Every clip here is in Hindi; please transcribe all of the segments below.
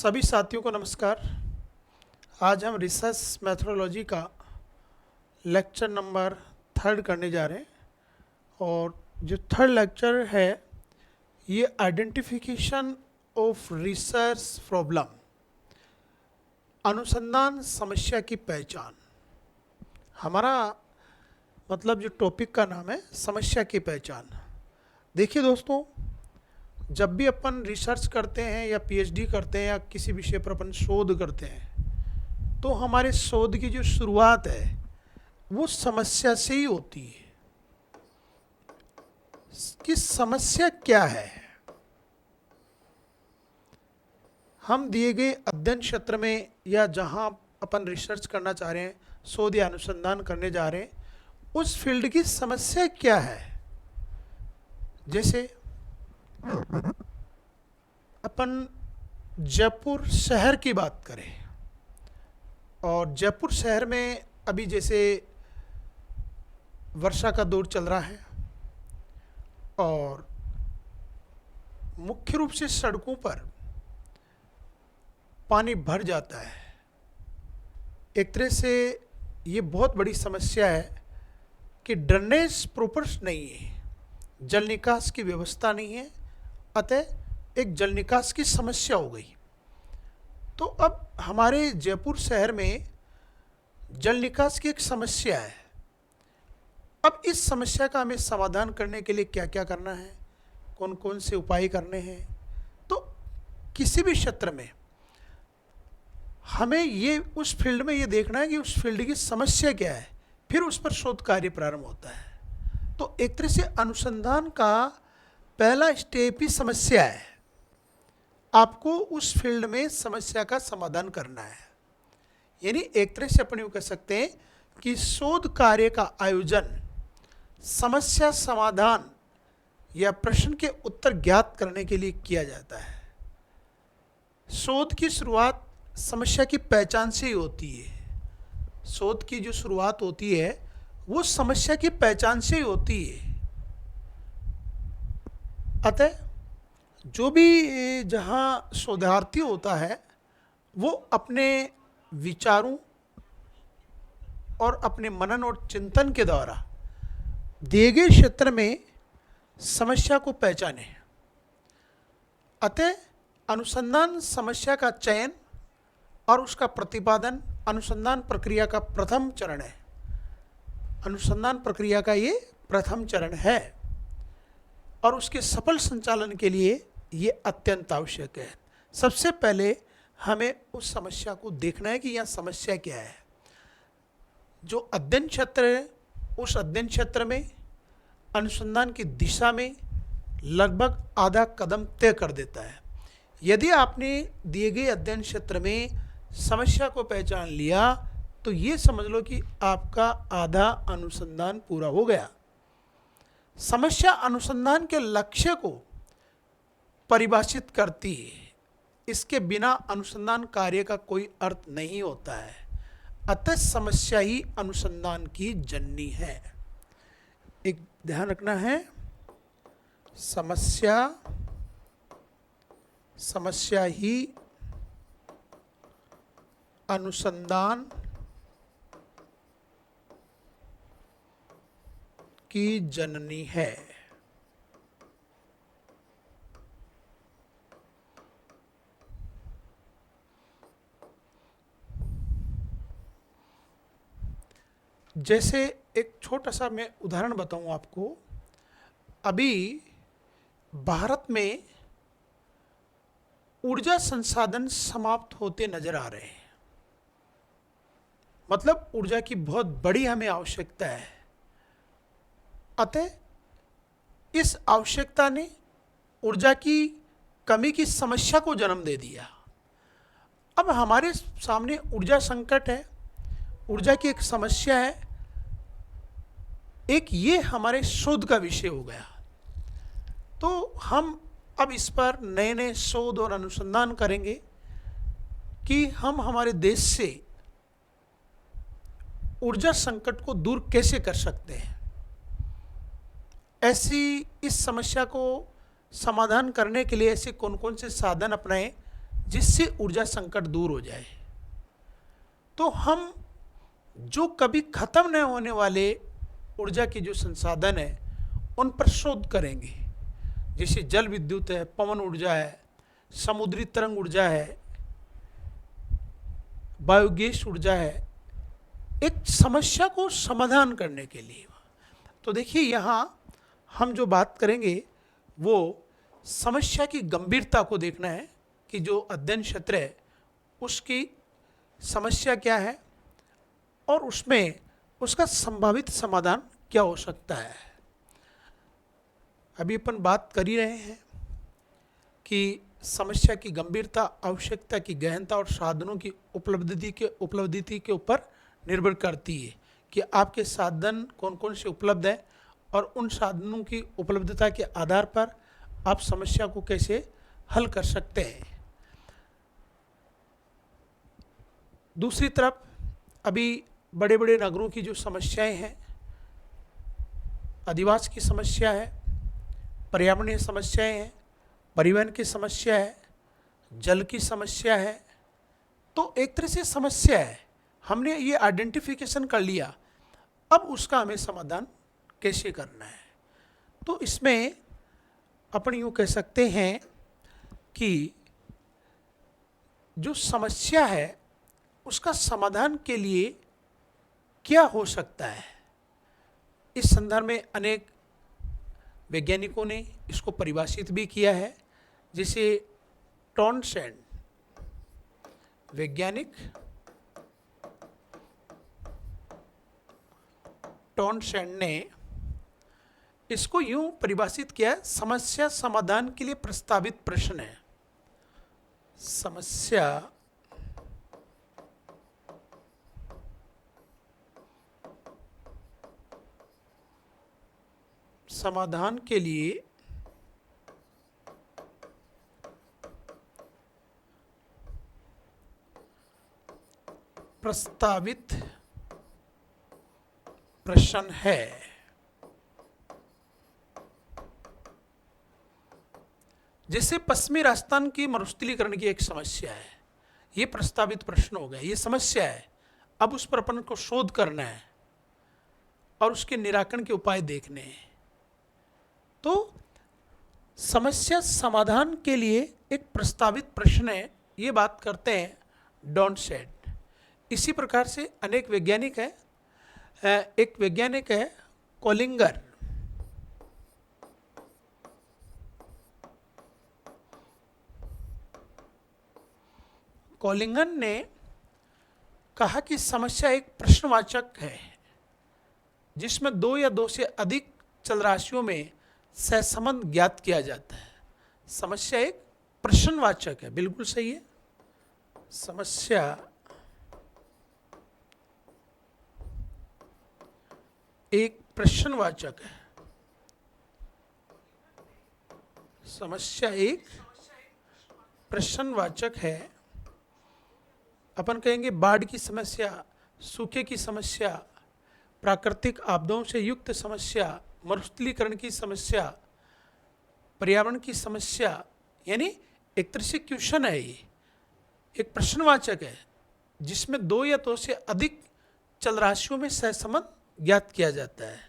सभी साथियों को नमस्कार। आज हम रिसर्च मैथोडोलॉजी का लेक्चर नंबर 3 करने जा रहे हैं और जो थर्ड लेक्चर है ये आइडेंटिफिकेशन ऑफ रिसर्च प्रॉब्लम, अनुसंधान समस्या की पहचान। हमारा मतलब जो टॉपिक का नाम है समस्या की पहचान। देखिए दोस्तों, जब भी अपन रिसर्च करते हैं या पीएचडी करते हैं या किसी विषय पर अपन शोध करते हैं तो हमारे शोध की जो शुरुआत है वो समस्या से ही होती है कि समस्या क्या है। हम दिए गए अध्ययन क्षेत्र में या जहां अपन रिसर्च करना चाह रहे हैं, शोध या अनुसंधान करने जा रहे हैं, उस फील्ड की समस्या क्या है। जैसे अपन जयपुर शहर की बात करें और जयपुर शहर में अभी जैसे वर्षा का दौर चल रहा है और मुख्य रूप से सड़कों पर पानी भर जाता है। एक तरह से ये बहुत बड़ी समस्या है कि ड्रेनेज प्रॉपर नहीं है, जल निकास की व्यवस्था नहीं है, अतः एक जल निकास की समस्या हो गई। तो अब हमारे जयपुर शहर में जल निकास की एक समस्या है। अब इस समस्या का हमें समाधान करने के लिए क्या क्या करना है, कौन कौन से उपाय करने हैं। तो किसी भी क्षेत्र में हमें ये उस फील्ड में ये देखना है कि उस फील्ड की समस्या क्या है, फिर उस पर शोध कार्य प्रारंभ होता है। तो एक तरह से अनुसंधान का पहला स्टेप ही समस्या है। आपको उस फील्ड में समस्या का समाधान करना है। यानी एक तरह से अपन यूँ कह सकते हैं कि शोध कार्य का आयोजन समस्या समाधान या प्रश्न के उत्तर ज्ञात करने के लिए किया जाता है। शोध की शुरुआत समस्या की पहचान से ही होती है। शोध की जो शुरुआत होती है वो समस्या की पहचान से ही होती है। अतः जो भी जहाँ शोधार्थी होता है वो अपने विचारों और अपने मनन और चिंतन के द्वारा दिए गए क्षेत्र में समस्या को पहचाने। अतः अनुसंधान समस्या का चयन और उसका प्रतिपादन अनुसंधान प्रक्रिया का प्रथम चरण है। अनुसंधान प्रक्रिया का ये प्रथम चरण है और उसके सफल संचालन के लिए ये अत्यंत आवश्यक है। सबसे पहले हमें उस समस्या को देखना है कि यह समस्या क्या है। जो अध्ययन क्षेत्र है उस अध्ययन क्षेत्र में अनुसंधान की दिशा में लगभग आधा कदम तय कर देता है। यदि आपने दिए गए अध्ययन क्षेत्र में समस्या को पहचान लिया तो ये समझ लो कि आपका आधा अनुसंधान पूरा हो गया। समस्या अनुसंधान के लक्ष्य को परिभाषित करती है। इसके बिना अनुसंधान कार्य का कोई अर्थ नहीं होता है। अतः समस्या ही अनुसंधान की जननी है। एक ध्यान रखना है, समस्या ही अनुसंधान की जननी है। जैसे एक छोटा सा मैं उदाहरण बताऊं आपको। अभी भारत में ऊर्जा संसाधन समाप्त होते नजर आ रहे हैं। मतलब ऊर्जा की बहुत बड़ी हमें आवश्यकता है। अतः इस आवश्यकता ने ऊर्जा की कमी की समस्या को जन्म दे दिया। अब हमारे सामने ऊर्जा संकट है, ऊर्जा की एक समस्या है, एक ये हमारे शोध का विषय हो गया। तो हम अब इस पर नए नए शोध और अनुसंधान करेंगे कि हम हमारे देश से ऊर्जा संकट को दूर कैसे कर सकते हैं। ऐसी इस समस्या को समाधान करने के लिए ऐसे कौन कौन से साधन अपनाएं जिससे ऊर्जा संकट दूर हो जाए। तो हम जो कभी खत्म न होने वाले ऊर्जा के जो संसाधन है उन पर शोध करेंगे, जैसे जल विद्युत है, पवन ऊर्जा है, समुद्री तरंग ऊर्जा है, बायोगैस ऊर्जा है, एक समस्या को समाधान करने के लिए। तो देखिए यहाँ हम जो बात करेंगे वो समस्या की गंभीरता को देखना है कि जो अध्ययन क्षेत्र है उसकी समस्या क्या है और उसमें उसका संभावित समाधान क्या हो सकता है। अभी अपन बात कर ही रहे हैं कि समस्या की गंभीरता, आवश्यकता की गहनता और साधनों की उपलब्धि के ऊपर निर्भर करती है कि आपके साधन कौन कौन से उपलब्ध है और उन साधनों की उपलब्धता के आधार पर आप समस्या को कैसे हल कर सकते हैं। दूसरी तरफ अभी बड़े बड़े नगरों की जो समस्याएं हैं, अधिवास की समस्या है, पर्यावरणीय समस्याएं हैं, परिवहन की समस्या है, जल की समस्या है, तो एक तरह से समस्या है। हमने ये आइडेंटिफिकेशन कर लिया, अब उसका हमें समाधान कैसे करना है। तो इसमें अपन यूँ कह सकते हैं कि जो समस्या है उसका समाधान के लिए क्या हो सकता है। इस संदर्भ में अनेक वैज्ञानिकों ने इसको परिभाषित भी किया है, जैसे टॉनसेंड वैज्ञानिक टॉनसेंड ने इसको यूं परिभाषित किया, समस्या समाधान के लिए प्रस्तावित प्रश्न है। समस्या समाधान के लिए प्रस्तावित प्रश्न है। जैसे पश्चिमी राजस्थान की मरुस्थलीकरण की एक समस्या है, ये प्रस्तावित प्रश्न हो गया, ये समस्या है, अब उस पर अपन को शोध करना है और उसके निराकरण के उपाय देखने हैं। तो समस्या समाधान के लिए एक प्रस्तावित प्रश्न है, ये बात करते हैं टॉनसेंड। इसी प्रकार से अनेक वैज्ञानिक हैं। एक वैज्ञानिक है कोलिंगर, कोलिंगर ने कहा कि समस्या एक प्रश्नवाचक है जिसमें दो या दो से अधिक चलराशियों में सहसंबंध ज्ञात किया जाता है। समस्या एक प्रश्नवाचक है, बिल्कुल सही है। समस्या एक प्रश्नवाचक है। समस्या एक प्रश्नवाचक है। अपन कहेंगे बाढ़ की समस्या, सूखे की समस्या, प्राकृतिक आपदाओं से युक्त समस्या, मरुस्थलीकरण की समस्या, पर्यावरण की समस्या, यानी एक तरह से क्वेश्चन है। ये एक प्रश्नवाचक है जिसमें दो या दो से अधिक चलराशियों में सहसंबंध ज्ञात किया जाता है,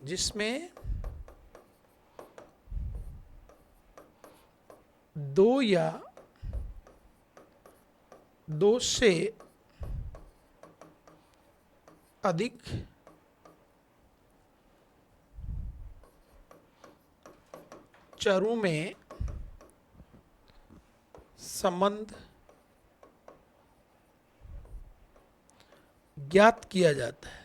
जिसमें दो या दो से अधिक चरों में संबंध ज्ञात किया जाता है।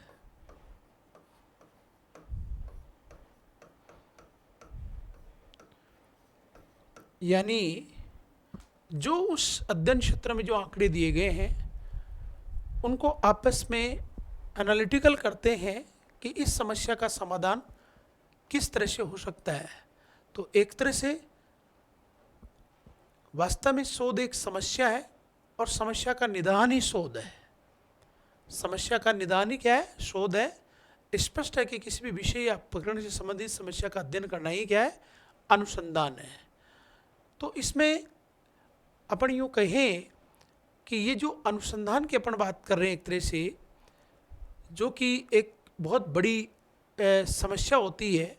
यानी जो उस अध्ययन क्षेत्र में जो आंकड़े दिए गए हैं उनको आपस में एनालिटिकल करते हैं कि इस समस्या का समाधान किस तरह से हो सकता है। तो एक तरह से वास्तव में शोध एक समस्या है और समस्या का निदान ही शोध है। समस्या का निदान ही क्या है? शोध है। स्पष्ट है कि किसी भी विषय या प्रकरण से संबंधित समस्या का अध्ययन करना ही क्या है? अनुसंधान है। तो इसमें अपन यूँ कहें कि ये जो अनुसंधान की अपन बात कर रहे हैं एक तरह से, जो कि एक बहुत बड़ी समस्या होती है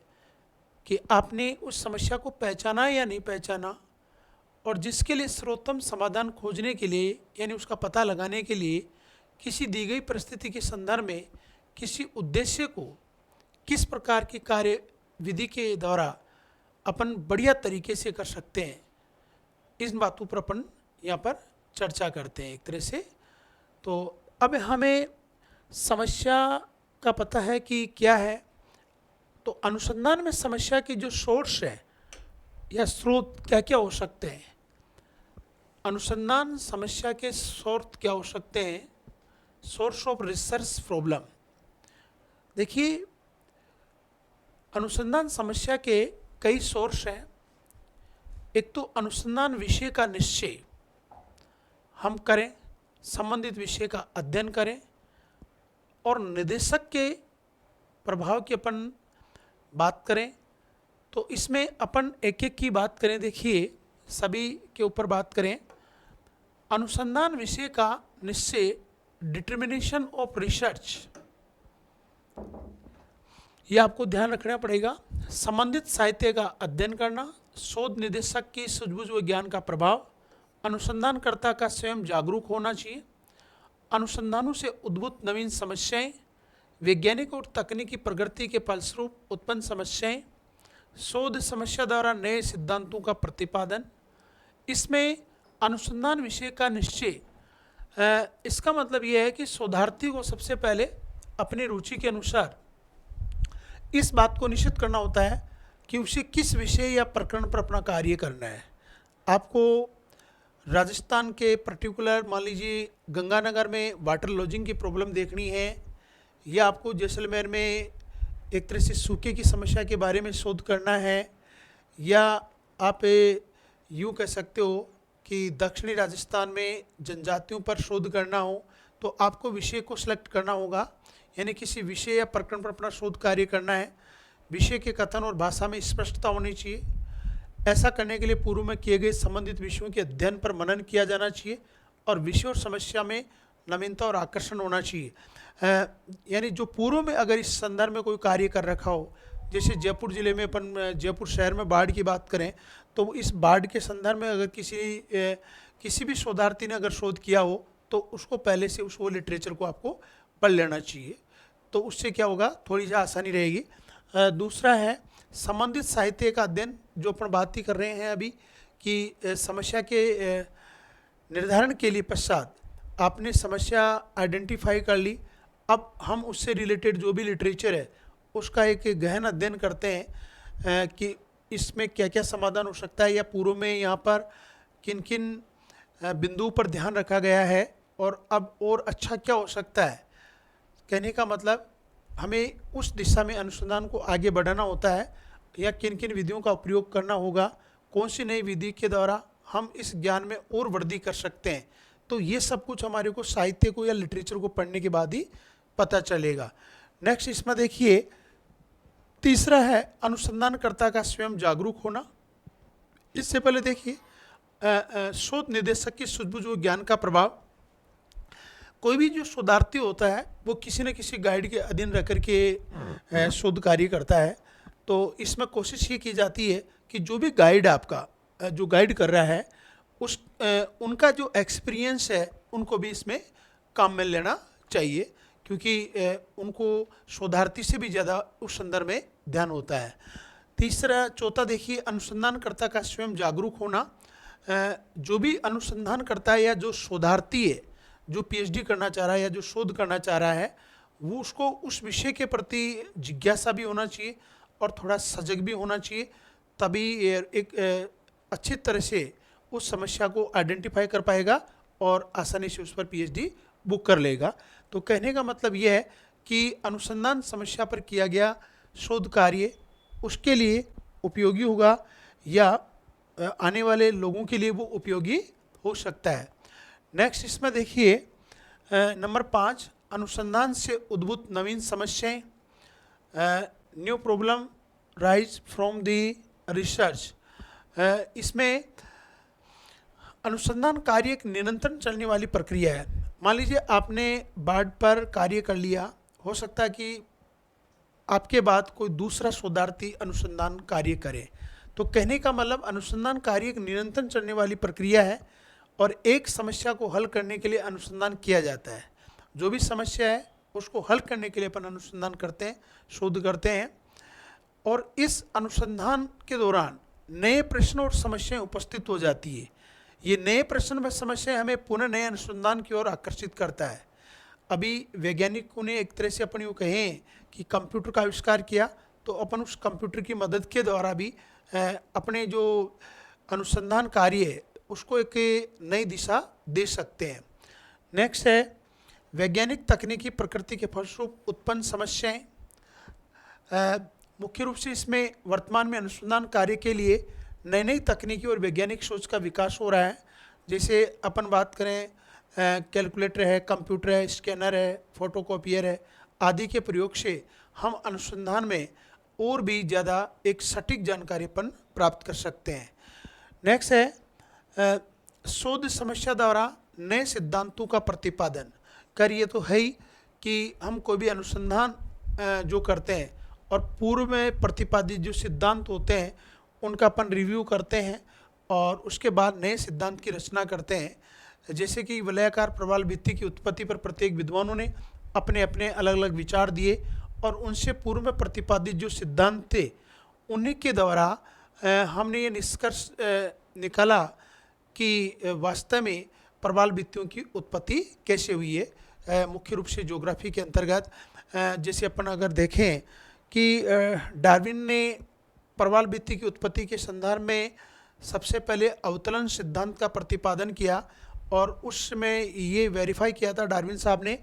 कि आपने उस समस्या को पहचाना या नहीं पहचाना, और जिसके लिए सर्वोत्तम समाधान खोजने के लिए यानी उसका पता लगाने के लिए किसी दी गई परिस्थिति के संदर्भ में किसी उद्देश्य को किस प्रकार की कार्य विधि के द्वारा अपन बढ़िया तरीके से कर सकते हैं, इस बातों पर अपन यहाँ पर चर्चा करते हैं एक तरह से। तो अब हमें समस्या का पता है कि क्या है, तो अनुसंधान में समस्या की जो सोर्स है या स्रोत क्या क्या हो सकते हैं, अनुसंधान समस्या के स्रोत क्या हो सकते हैं, सोर्स ऑफ रिसर्च प्रॉब्लम। देखिए, अनुसंधान समस्या के कई सोर्स हैं। एक तो अनुसंधान विषय का निश्चय हम करें, संबंधित विषय का अध्ययन करें, और निर्देशक के प्रभाव की अपन बात करें। तो इसमें अपन एक एक की बात करें। देखिए, सभी के ऊपर बात करें। अनुसंधान विषय का निश्चय, डिटर्मिनेशन ऑफ रिसर्च, ये आपको ध्यान रखना पड़ेगा। संबंधित साहित्य का अध्ययन करना, शोध निदेशक की सूझबूझ व ज्ञान का प्रभाव, अनुसंधानकर्ता का स्वयं जागरूक होना चाहिए, अनुसंधानों से उद्भूत नवीन समस्याएं, वैज्ञानिक और तकनीकी प्रगति के फलस्वरूप उत्पन्न समस्याएं, शोध समस्या द्वारा नए सिद्धांतों का प्रतिपादन। इसमें अनुसंधान विषय का निश्चय, इसका मतलब यह है कि शोधार्थी को सबसे पहले अपनी रुचि के अनुसार इस बात को निश्चित करना होता है कि उसे किस विषय या प्रकरण पर अपना कार्य करना है। आपको राजस्थान के पर्टिकुलर मान लीजिए गंगानगर में वाटर लॉजिंग की प्रॉब्लम देखनी है, या आपको जैसलमेर में एक तरह से सूखे की समस्या के बारे में शोध करना है, या आप यूँ कह सकते हो कि दक्षिणी राजस्थान में जनजातियों पर शोध करना हो, तो आपको विषय को सिलेक्ट करना होगा, यानी किसी विषय या प्रकरण पर अपना शोध कार्य करना है। विषय के कथन और भाषा में स्पष्टता होनी चाहिए। ऐसा करने के लिए पूर्व में किए गए संबंधित विषयों के अध्ययन पर मनन किया जाना चाहिए, और विषय और समस्या में नवीनता और आकर्षण होना चाहिए। यानी जो पूर्व में अगर इस संदर्भ में कोई कार्य कर रखा हो, जैसे जयपुर ज़िले में अपन जयपुर शहर में बाढ़ की बात करें, तो इस बाढ़ के संदर्भ में अगर किसी भी शोधार्थी ने अगर शोध किया हो, तो उसको पहले से वो लिटरेचर को आपको पढ़ लेना चाहिए। तो उससे क्या होगा, थोड़ी सी आसानी रहेगी। दूसरा है संबंधित साहित्य का अध्ययन, जो अपन बात ही कर रहे हैं अभी कि समस्या के निर्धारण के लिए पश्चात आपने समस्या आइडेंटिफाई कर ली, अब हम उससे रिलेटेड जो भी लिटरेचर है उसका एक गहन अध्ययन करते हैं कि इसमें क्या क्या समाधान हो सकता है, या पूर्व में यहाँ पर किन किन बिंदुओं पर ध्यान रखा गया है, और अब और अच्छा क्या हो सकता है। कहने का मतलब हमें उस दिशा में अनुसंधान को आगे बढ़ाना होता है, या किन किन विधियों का उपयोग करना होगा, कौन सी नई विधि के द्वारा हम इस ज्ञान में और वृद्धि कर सकते हैं। तो ये सब कुछ हमारे को साहित्य को या लिटरेचर को पढ़ने के बाद ही पता चलेगा। नेक्स्ट इसमें देखिए, तीसरा है अनुसंधानकर्ता का स्वयं जागरूक होना। इससे पहले देखिए शोध निदेशक की सूझबूझ व ज्ञान का प्रभाव। कोई भी जो शोधार्थी होता है वो किसी न किसी गाइड के अधीन रह करके शोध कार्य करता है। तो इसमें कोशिश ये की जाती है कि जो भी गाइड आपका जो गाइड कर रहा है उनका जो एक्सपीरियंस है उनको भी इसमें काम में लेना चाहिए, क्योंकि उनको शोधार्थी से भी ज़्यादा उस संदर्भ में ध्यान होता है। चौथा देखिए, अनुसंधानकर्ता का स्वयं जागरूक होना। जो भी अनुसंधान करता है या जो शोधार्थी है, जो पीएचडी करना चाह रहा है या जो शोध करना चाह रहा है, वो उसको उस विषय के प्रति जिज्ञासा भी होना चाहिए और थोड़ा सजग भी होना चाहिए, तभी एक अच्छी तरह से उस समस्या को आइडेंटिफाई कर पाएगा और आसानी से उस पर पीएचडी बुक कर लेगा। तो कहने का मतलब यह है कि अनुसंधान समस्या पर किया गया शोध कार्य उसके लिए उपयोगी होगा या आने वाले लोगों के लिए वो उपयोगी हो सकता है। नेक्स्ट इसमें देखिए नंबर 5, अनुसंधान से उद्भूत नवीन समस्याएं, new problem rise from the research. इसमें अनुसंधान कार्य एक निरंतर चलने वाली प्रक्रिया है। मान लीजिए आपने बाढ़ पर कार्य कर लिया, हो सकता है कि आपके बाद कोई दूसरा शोधार्थी अनुसंधान कार्य करे। तो कहने का मतलब अनुसंधान कार्य एक निरंतर चलने वाली प्रक्रिया है और एक समस्या को हल करने के लिए अनुसंधान किया जाता है। जो भी समस्या है उसको हल करने के लिए अपन अनुसंधान करते हैं, शोध करते हैं, और इस अनुसंधान के दौरान नए प्रश्न और समस्याएं उपस्थित हो जाती है। ये नए प्रश्न व समस्याएं हमें पुनः नए अनुसंधान की ओर आकर्षित करता है। अभी वैज्ञानिकों ने एक तरह से अपन यूँ कहें कि कंप्यूटर का आविष्कार किया, तो अपन उस कंप्यूटर की मदद के द्वारा भी अपने जो अनुसंधान कार्य है उसको एक नई दिशा दे सकते हैं। नेक्स्ट है वैज्ञानिक तकनीकी प्रकृति के फलस्वरूप उत्पन्न समस्याएं। मुख्य रूप से इसमें वर्तमान में अनुसंधान कार्य के लिए नई नई तकनीकी और वैज्ञानिक सोच का विकास हो रहा है। जैसे अपन बात करें कैलकुलेटर है, कंप्यूटर है, स्कैनर है, फोटोकॉपियर है आदि के प्रयोग से हम अनुसंधान में और भी ज़्यादा एक सटीक जानकारी अपन प्राप्त कर सकते हैं। नेक्स्ट है शोध समस्या द्वारा नए सिद्धांतों का प्रतिपादन। कर ये तो है ही कि हम कोई भी अनुसंधान जो करते हैं और पूर्व में प्रतिपादित जो सिद्धांत होते हैं उनका अपन रिव्यू करते हैं और उसके बाद नए सिद्धांत की रचना करते हैं। जैसे कि वलयाकार प्रवाल भित्ति की उत्पत्ति पर प्रत्येक विद्वानों ने अपने अपने अलग अलग विचार दिए और उनसे पूर्व में प्रतिपादित जो सिद्धांत थे उन्हीं के द्वारा हमने ये निष्कर्ष निकाला कि वास्तव में प्रवाल भित्तियों की उत्पत्ति कैसे हुई है। मुख्य रूप से ज्योग्राफी के अंतर्गत जैसे अपन अगर देखें कि डार्विन ने प्रवाल भित्ति की उत्पत्ति के संदर्भ में सबसे पहले अवतलन सिद्धांत का प्रतिपादन किया और उसमें ये वेरीफाई किया था डार्विन साहब ने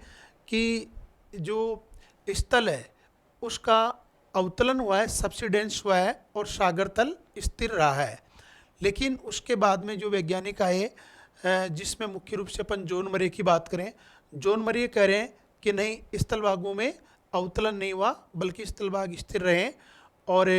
कि जो स्थल है उसका अवतलन हुआ है, सबसिडेंस हुआ है और सागर तल स्थिर रहा है। लेकिन उसके बाद में जो वैज्ञानिक आए जिसमें मुख्य रूप से अपन जॉन मरे की बात करें, जॉन मरे कह रहे हैं कि नहीं, स्थलभागों में अवतलन नहीं हुआ बल्कि स्थलभाग स्थिर रहे और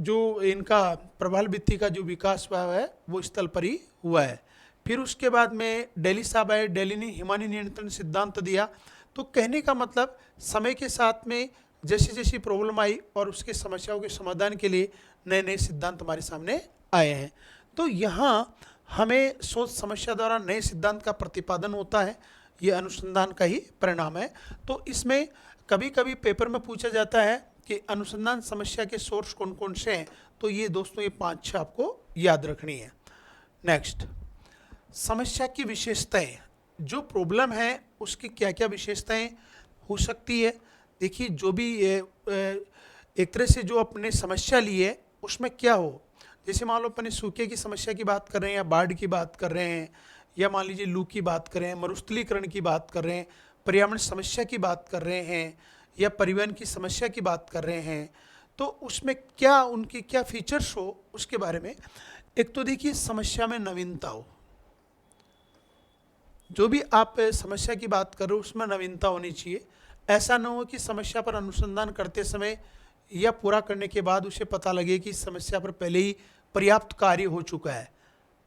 जो इनका प्रवाल भित्ति का जो विकास हुआ है वो स्थल पर ही हुआ है। फिर उसके बाद में डेली साहब आए, डेली ने हिमानी नियंत्रण सिद्धांत दिया। तो कहने का मतलब समय के साथ में जैसी जैसी प्रॉब्लम आई और उसके समस्याओं के समाधान के लिए नए नए सिद्धांत हमारे सामने आए हैं। तो यहाँ हमें सोच समस्या द्वारा नए सिद्धांत का प्रतिपादन होता है, ये अनुसंधान का ही परिणाम है। तो इसमें कभी कभी पेपर में पूछा जाता है कि अनुसंधान समस्या के सोर्स कौन कौन से हैं, तो ये दोस्तों ये 5-6 आपको याद रखनी है। नेक्स्ट, समस्या की विशेषताएं, जो प्रॉब्लम है उसकी क्या क्या विशेषताएं हो सकती है। देखिए जो भी एक तरह से जो अपने समस्या ली है उसमें क्या हो, जैसे मान लो अपने सूखे की समस्या की बात कर रहे हैं या बाढ़ की बात कर रहे हैं या मान लीजिए लू की बात कर रहे हैं, मरुस्थलीकरण की बात कर रहे हैं, पर्यावरण समस्या की बात कर रहे हैं या परिवहन की समस्या की बात कर रहे हैं, तो उसमें क्या उनकी क्या फीचर्स हो उसके बारे में। एक तो देखिए समस्या में नवीनता हो, जो भी आप समस्या की बात कर रहे हो उसमें नवीनता होनी चाहिए। ऐसा न हो कि समस्या पर अनुसंधान करते समय या पूरा करने के बाद उसे पता लगे कि समस्या पर पहले ही पर्याप्त कार्य हो चुका है,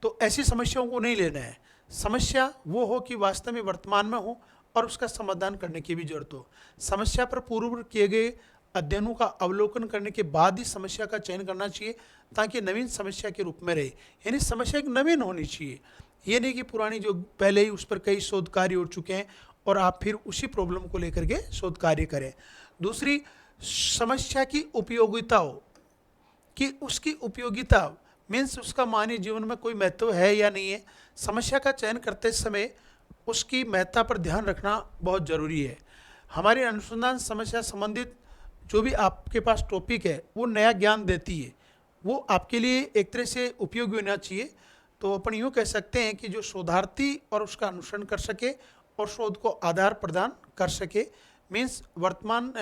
तो ऐसी समस्याओं को नहीं लेना है। समस्या वो हो कि वास्तव में वर्तमान में हो और उसका समाधान करने की भी जरूरत हो। समस्या पर पूर्व किए गए अध्ययनों का अवलोकन करने के बाद ही समस्या का चयन करना चाहिए ताकि नवीन समस्या के रूप में रहे। यानी समस्या एक नवीन होनी चाहिए, ये नहीं कि पुरानी जो पहले ही उस पर कई शोध कार्य हो चुके हैं और आप फिर उसी प्रॉब्लम को लेकर के शोध कार्य करें। दूसरी, समस्या की उपयोगिता हो कि उसकी उपयोगिता मीन्स उसका मानव जीवन में कोई महत्व है या नहीं है। समस्या का चयन करते समय उसकी महत्ता पर ध्यान रखना बहुत ज़रूरी है। हमारे अनुसंधान समस्या संबंधित जो भी आपके पास टॉपिक है वो नया ज्ञान देती है, वो आपके लिए एक तरह से उपयोगी होना चाहिए। तो अपन यूँ कह सकते हैं कि जो शोधार्थी और उसका अनुसरण कर सके और शोध को आधार प्रदान कर सके, मीन्स वर्तमान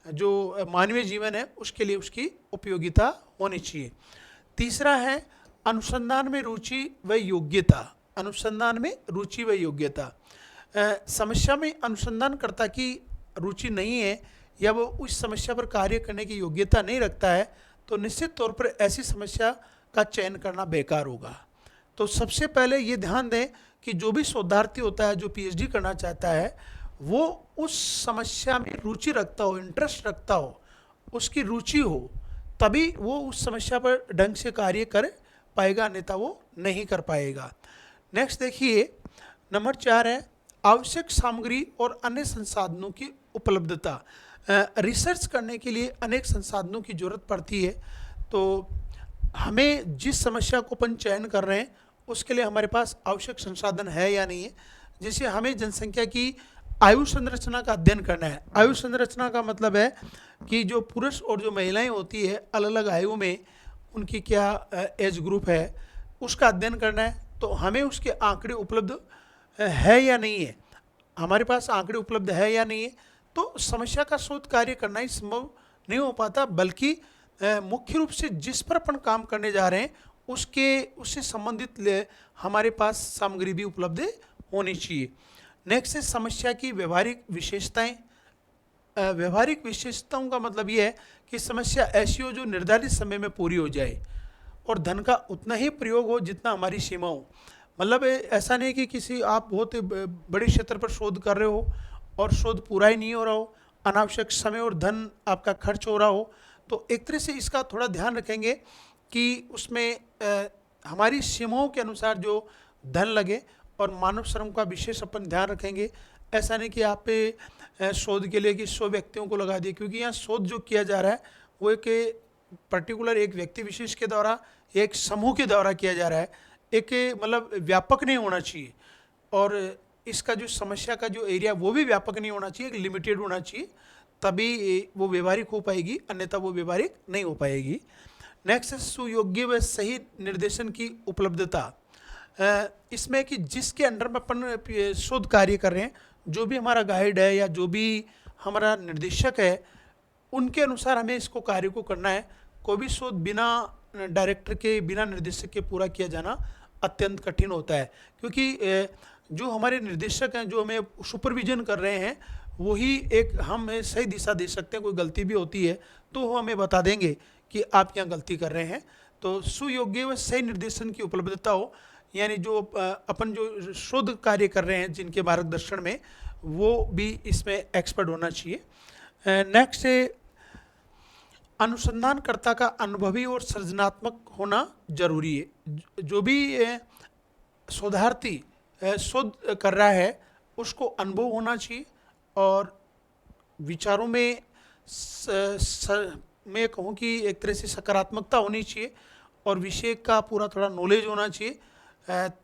जो मानवीय जीवन है उसके लिए उसकी उपयोगिता होनी चाहिए। तीसरा है अनुसंधान में रुचि व योग्यता। अनुसंधान में रुचि व योग्यता, समस्या में अनुसंधानकर्ता की रुचि नहीं है या वो उस समस्या पर कार्य करने की योग्यता नहीं रखता है तो निश्चित तौर पर ऐसी समस्या का चयन करना बेकार होगा। तो सबसे पहले ये ध्यान दें कि जो भी शोधार्थी होता है, जो पीएचडी करना चाहता है, वो उस समस्या में रुचि रखता हो, इंटरेस्ट रखता हो, उसकी रुचि हो, तभी वो उस समस्या पर ढंग से कार्य कर पाएगा, अन्यथा वो नहीं कर पाएगा। नेक्स्ट देखिए, नंबर 4 है आवश्यक सामग्री और अन्य संसाधनों की उपलब्धता। रिसर्च करने के लिए अनेक संसाधनों की जरूरत पड़ती है, तो हमें जिस समस्या को अपन चयन कर रहे हैं उसके लिए हमारे पास आवश्यक संसाधन है या नहीं है। जैसे हमें जनसंख्या की आयु संरचना का अध्ययन करना है। आयु संरचना का मतलब है कि जो पुरुष और जो महिलाएं होती है अलग अलग आयु में, उनकी क्या एज ग्रुप है, उसका अध्ययन करना है। तो हमें उसके आंकड़े उपलब्ध है या नहीं है, हमारे पास आंकड़े उपलब्ध है या नहीं है, तो समस्या का शोध कार्य करना ही संभव नहीं हो पाता, बल्कि मुख्य रूप से जिस पर अपन काम करने जा रहे हैं उससे संबंधित हमारे पास सामग्री भी उपलब्ध होनी चाहिए। नेक्स्ट है समस्या की व्यवहारिक विशेषताएं। व्यवहारिक विशेषताओं का मतलब ये है कि समस्या ऐसी हो जो निर्धारित समय में पूरी हो जाए और धन का उतना ही प्रयोग हो जितना हमारी सीमा हो। मतलब ऐसा नहीं कि किसी आप बहुत बड़े क्षेत्र पर शोध कर रहे हो और शोध पूरा ही नहीं हो रहा हो, अनावश्यक समय और धन आपका खर्च हो रहा हो। तो एक तरह से इसका थोड़ा ध्यान रखेंगे कि उसमें हमारी सीमाओं के अनुसार जो धन लगे, और मानव श्रम का विशेष अपन ध्यान रखेंगे। ऐसा नहीं कि आप पे शोध के लिए कि 100 व्यक्तियों को लगा दिए, क्योंकि यहाँ शोध जो किया जा रहा है वो एक पर्टिकुलर एक व्यक्ति विशेष के द्वारा, एक समूह के द्वारा किया जा रहा है, एक मतलब व्यापक नहीं होना चाहिए। और इसका जो समस्या का जो एरिया वो भी व्यापक नहीं होना चाहिए, एक लिमिटेड होना चाहिए, तभी वो व्यवहारिक हो पाएगी, अन्यथा वो व्यवहारिक नहीं हो पाएगी। नेक्स्ट है सुयोग्य व सही निर्देशन की उपलब्धता। इसमें कि जिसके अंडर में अपन शोध कार्य कर रहे हैं, जो भी हमारा गाइड है या जो भी हमारा निर्देशक है, उनके अनुसार हमें इसको कार्य को करना है। कोई भी शोध बिना डायरेक्टर के, बिना निर्देशक के पूरा किया जाना अत्यंत कठिन होता है, क्योंकि जो हमारे निर्देशक हैं, जो हमें सुपरविजन कर रहे हैं, वही एक हमें सही दिशा दे सकते हैं। कोई गलती भी होती है तो वो हमें बता देंगे कि आप यहाँ गलती कर रहे हैं। तो सुयोग्य व सही निर्देशन की उपलब्धता हो, यानी जो अपन जो शोध कार्य कर रहे हैं जिनके मार्गदर्शन में, वो भी इसमें एक्सपर्ट होना चाहिए। नेक्स्ट है अनुसंधानकर्ता का अनुभवी और सृजनात्मक होना जरूरी है। जो भी शोधार्थी शोध कर रहा है उसको अनुभव होना चाहिए, और विचारों में मैं कहूँ कि एक तरह से सकारात्मकता होनी चाहिए, और विषय का पूरा थोड़ा नॉलेज होना चाहिए,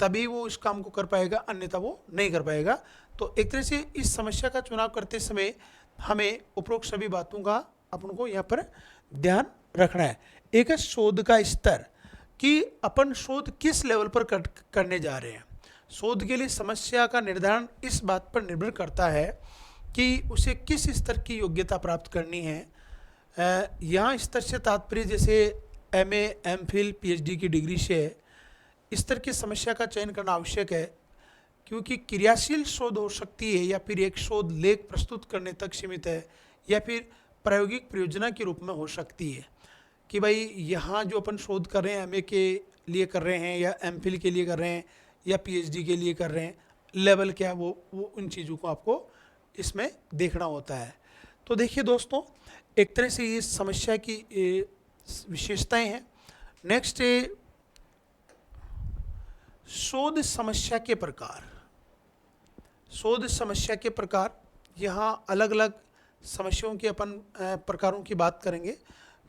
तभी वो इस काम को कर पाएगा, अन्यथा वो नहीं कर पाएगा। तो एक तरह से इस समस्या का चुनाव करते समय हमें उपरोक्त सभी बातों का अपन को यहाँ पर ध्यान रखना है। एक है शोध का स्तर, कि अपन शोध किस लेवल पर करने जा रहे हैं। शोध के लिए समस्या का निर्धारण इस बात पर निर्भर करता है कि उसे किस स्तर की योग्यता प्राप्त करनी है। यहाँ स्तर से तात्पर्य जैसे MA, MPhil, PhD की डिग्री से है। स्तर की समस्या का चयन करना आवश्यक है, क्योंकि क्रियाशील शोध हो सकती है, या फिर एक शोध लेख प्रस्तुत करने तक सीमित है, या फिर प्रायोगिक परियोजना के रूप में हो सकती है। कि भाई यहाँ जो अपन शोध कर रहे हैं, MA के लिए कर रहे हैं, या MPhil के लिए कर रहे हैं, या PhD के लिए कर रहे हैं, लेवल क्या है, वो उन चीज़ों को आपको इसमें देखना होता है। तो देखिए दोस्तों, एक तरह से ये समस्या की विशेषताएं हैं। नेक्स्ट शोध समस्या के प्रकार। शोध समस्या के प्रकार, यहाँ अलग अलग समस्याओं के अपन प्रकारों की बात करेंगे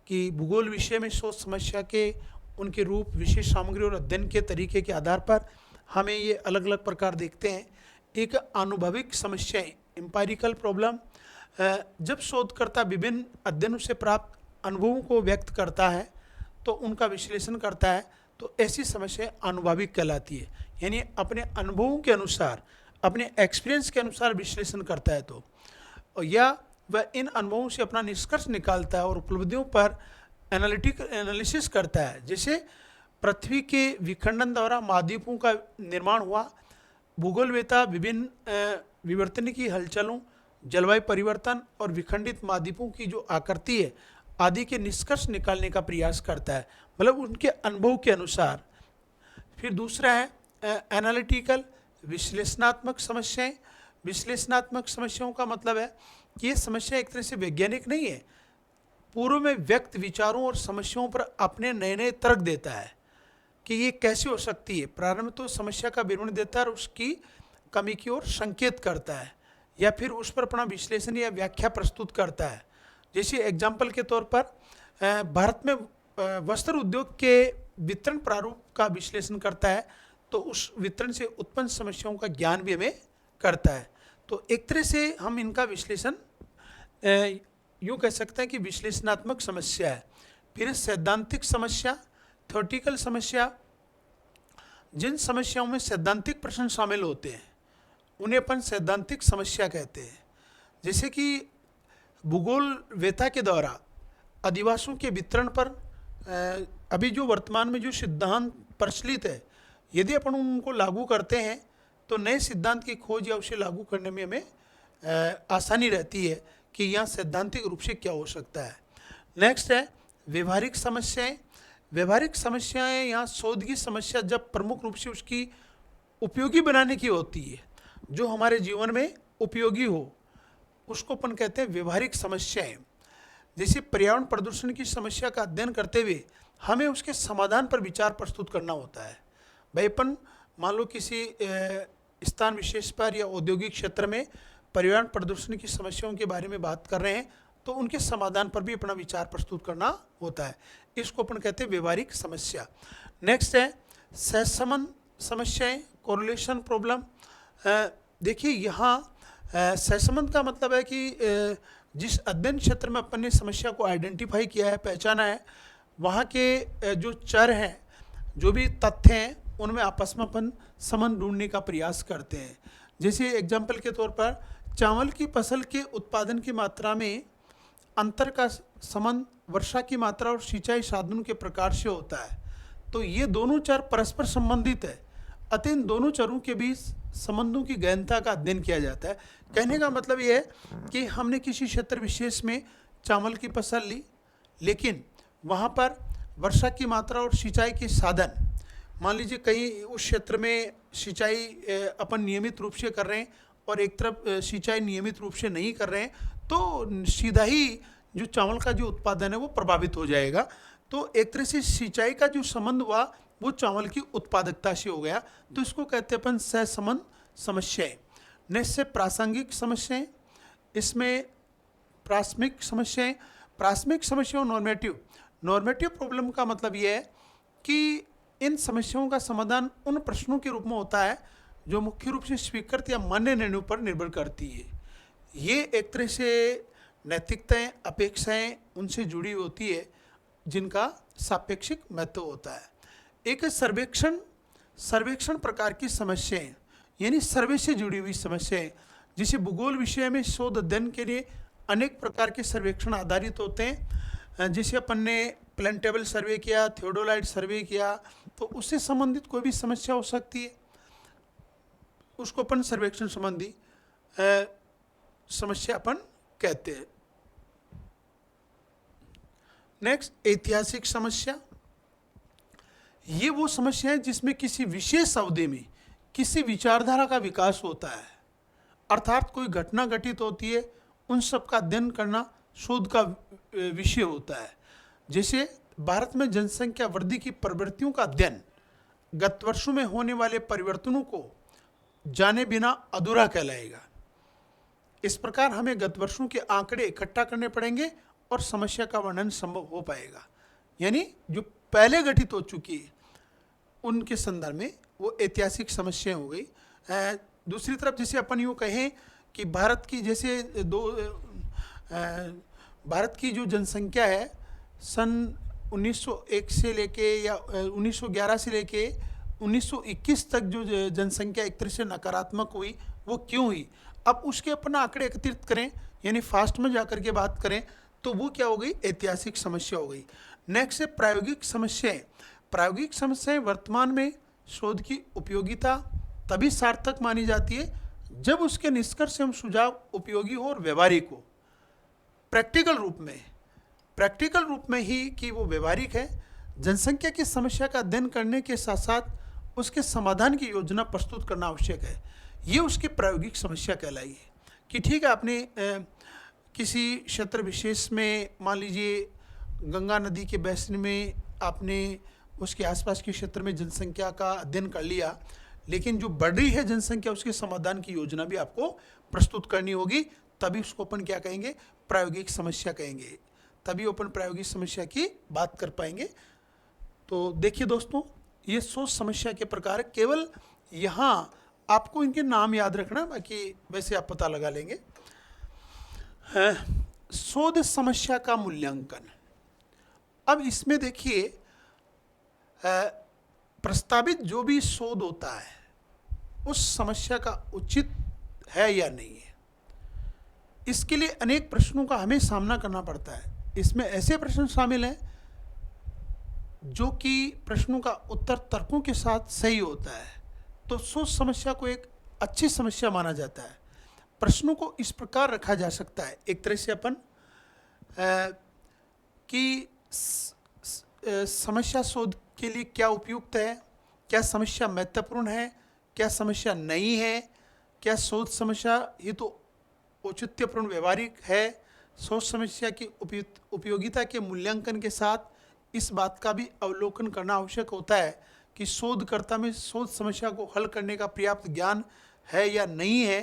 कि भूगोल विषय में शोध समस्या के उनके रूप, विशेष सामग्री और अध्ययन के तरीके के आधार पर हमें ये अलग अलग प्रकार देखते हैं। एक अनुभविक समस्याएं, एम्पायरिकल प्रॉब्लम। जब शोधकर्ता विभिन्न अध्ययनों से प्राप्त अनुभवों को व्यक्त करता है तो उनका विश्लेषण करता है, तो ऐसी समस्या अनुभविक कहलाती है। यानी अपने अनुभवों के अनुसार, अपने एक्सपीरियंस के अनुसार विश्लेषण करता है, तो या वह इन अनुभवों से अपना निष्कर्ष निकालता है और उपलब्धियों पर एनालिसिस करता है। जैसे पृथ्वी के विखंडन द्वारा महाद्वीपों का निर्माण हुआ, भूगोलवेत्ता विभिन्न विवर्तन की हलचलों, जलवायु परिवर्तन और विखंडित महाद्वीपों की जो आकृति है आदि के निष्कर्ष निकालने का प्रयास करता है, मतलब उनके अनुभव के अनुसार। फिर दूसरा है एनालिटिकल, विश्लेषणात्मक समस्याएं। विश्लेषणात्मक समस्याओं का मतलब है कि ये समस्या एक तरह से वैज्ञानिक नहीं है, पूर्व में व्यक्त विचारों और समस्याओं पर अपने नए नए तर्क देता है कि ये कैसे हो सकती है। प्रारंभ तो समस्या का विवरण देता है और उसकी कमी की ओर संकेत करता है, या फिर उस पर अपना विश्लेषण या व्याख्या प्रस्तुत करता है। जैसे एग्जाम्पल के तौर पर भारत में वस्त्र उद्योग के वितरण प्रारूप का विश्लेषण करता है, तो उस वितरण से उत्पन्न समस्याओं का ज्ञान भी हमें करता है। तो एक तरह से हम इनका विश्लेषण यूँ कह सकते हैं कि विश्लेषणात्मक समस्या है। फिर सैद्धांतिक समस्या, थ्योरेटिकल समस्या। जिन समस्याओं में सैद्धांतिक प्रश्न शामिल होते हैं उन्हें अपन सैद्धांतिक समस्या कहते हैं। जैसे कि भूगोल वेता के द्वारा अधिवासों के वितरण पर अभी जो वर्तमान में जो सिद्धांत प्रचलित है, यदि अपन उनको लागू करते हैं तो नए सिद्धांत की खोज या उसे लागू करने में हमें आसानी रहती है कि यहाँ सैद्धांतिक रूप से क्या हो सकता है। नेक्स्ट है व्यवहारिक समस्याएं। व्यवहारिक समस्याएं यहाँ शोध की समस्या जब प्रमुख रूप से उसकी उपयोगी बनाने की होती है, जो हमारे जीवन में उपयोगी हो, उसको अपन कहते हैं व्यवहारिक समस्याएं। जैसे पर्यावरण प्रदूषण की समस्या का अध्ययन करते हुए हमें उसके समाधान पर विचार प्रस्तुत करना होता है। भाई अपन मान लो किसी स्थान विशेष पर या औद्योगिक क्षेत्र में पर्यावरण प्रदूषण की समस्याओं के बारे में बात कर रहे हैं, तो उनके समाधान पर भी अपना विचार प्रस्तुत करना होता है। इसको अपन कहते हैं व्यवहारिक समस्या। नेक्स्ट है सहसंबंध समस्याएं, कोरिलेशन प्रॉब्लम। देखिए यहाँ सहसंबंध का मतलब है कि जिस अध्ययन क्षेत्र में अपन ने समस्या को आइडेंटिफाई किया है, पहचाना है, वहाँ के जो चर हैं, जो भी तथ्य हैं, उनमें आपस में अपन संबंध ढूंढने का प्रयास करते हैं। जैसे एग्जाम्पल के तौर पर चावल की फसल के उत्पादन की मात्रा में अंतर का संबंध वर्षा की मात्रा और सिंचाई साधनों के प्रकार से होता है। तो ये दोनों चर परस्पर संबंधित है, अतः इन दोनों चरों के बीच संबंधों की गहनता का अध्ययन किया जाता है। कहने का मतलब ये है कि हमने किसी क्षेत्र विशेष में चावल की फसल ली, लेकिन वहाँ पर वर्षा की मात्रा और सिंचाई के साधन, मान लीजिए कहीं उस क्षेत्र में सिंचाई अपन नियमित रूप से कर रहे हैं और एक तरफ सिंचाई नियमित रूप से नहीं कर रहे हैं, तो सीधा ही जो चावल का जो उत्पादन है वो प्रभावित हो जाएगा। तो एक तरह से सिंचाई का जो संबंध हुआ वो चावल की उत्पादकता से हो गया, तो इसको कहते हैं अपन सहसंबंध समस्याएं। नेक्स्ट से प्रासंगिक समस्याएं। इसमें प्राथमिक समस्याएं, प्राथमिक समस्याओं नॉर्मेटिव। नॉर्मेटिव प्रॉब्लम का मतलब ये है कि इन समस्याओं का समाधान उन प्रश्नों के रूप में होता है जो मुख्य रूप से स्वीकृत या मान्य निर्णयों पर निर्भर करती है। ये एक तरह से नैतिकताएं, अपेक्षाएं उनसे जुड़ी होती है जिनका सापेक्षिक महत्व होता है। एक सर्वेक्षण, सर्वेक्षण प्रकार की समस्याएं, यानी सर्वे से जुड़ी हुई समस्याएं। जिसे भूगोल विषय में शोध अध्ययन के लिए अनेक प्रकार के सर्वेक्षण आधारित होते हैं। जैसे अपन ने प्लांटेबल सर्वे किया, थियोडोलाइट सर्वे किया, तो उससे संबंधित कोई भी समस्या हो सकती है, उसको अपन सर्वेक्षण संबंधी समस्या अपन कहते हैं। नेक्स्ट ऐतिहासिक समस्या। ये वो समस्या है जिसमें किसी विशेष अवधि में किसी विचारधारा का विकास होता है, अर्थात कोई घटना घटित होती है, उन सब का अध्ययन करना शोध का विषय होता है। जैसे भारत में जनसंख्या वृद्धि की प्रवृत्तियों का अध्ययन गत वर्षों में होने वाले परिवर्तनों को जाने बिना अधूरा कहलाएगा। इस प्रकार हमें गत वर्षों के आंकड़े इकट्ठा करने पड़ेंगे और समस्या का वर्णन संभव हो पाएगा। यानी जो पहले घटित हो चुकी है उनके संदर्भ में वो ऐतिहासिक समस्याएं हो गई। दूसरी तरफ जैसे अपन यूँ कहें कि भारत की जैसे भारत की जो जनसंख्या है सन 1901 से लेके या 1911 से लेके 1921 तक जो जनसंख्या एक तरह से नकारात्मक हुई, वो क्यों हुई? अब उसके अपना आंकड़े एकत्रित करें, यानी फास्ट में जाकर के बात करें, तो वो क्या हो गई? ऐतिहासिक समस्या हो गई। नेक्स्ट है प्रायोगिक समस्याएं। प्रायोगिक समस्याएं वर्तमान में शोध की उपयोगिता तभी सार्थक मानी जाती है जब उसके निष्कर्ष एवं सुझाव उपयोगी हो और व्यवहारिक हो। प्रैक्टिकल रूप में ही कि वो व्यवहारिक है। जनसंख्या की समस्या का अध्ययन करने के साथ साथ उसके समाधान की योजना प्रस्तुत करना आवश्यक है। ये उसकी प्रायोगिक समस्या कहलाई है कि ठीक है, आपने किसी क्षेत्र विशेष में, मान लीजिए गंगा नदी के बेसिन में, आपने उसके आसपास के क्षेत्र में जनसंख्या का अध्ययन कर लिया, लेकिन जो बढ़ रही है जनसंख्या, उसके समाधान की योजना भी आपको प्रस्तुत करनी होगी। तभी उसको अपन क्या कहेंगे? प्रायोगिक समस्या कहेंगे। तभी अपन प्रायोगिक समस्या की बात कर पाएंगे। तो देखिए दोस्तों, ये सोच समस्या के प्रकार, केवल यहाँ आपको इनके नाम याद रखना, बाकी वैसे आप पता लगा लेंगे। शोध समस्या का मूल्यांकन। अब इसमें देखिए, प्रस्तावित जो भी शोध होता है उस समस्या का उचित है या नहीं है, इसके लिए अनेक प्रश्नों का हमें सामना करना पड़ता है। इसमें ऐसे प्रश्न शामिल हैं जो कि प्रश्नों का उत्तर तर्कों के साथ सही होता है, तो सोच समस्या को एक अच्छी समस्या माना जाता है। प्रश्नों को इस प्रकार रखा जा सकता है, एक तरह से अपन कि समस्या शोध के लिए क्या उपयुक्त है, क्या समस्या महत्वपूर्ण है, क्या समस्या नहीं है, क्या शोध समस्या ये तो औचित्यपूर्ण व्यवहारिक है। शोध समस्या की उपयोगिता के मूल्यांकन के साथ इस बात का भी अवलोकन करना आवश्यक होता है कि शोधकर्ता में शोध समस्या को हल करने का पर्याप्त ज्ञान है या नहीं है।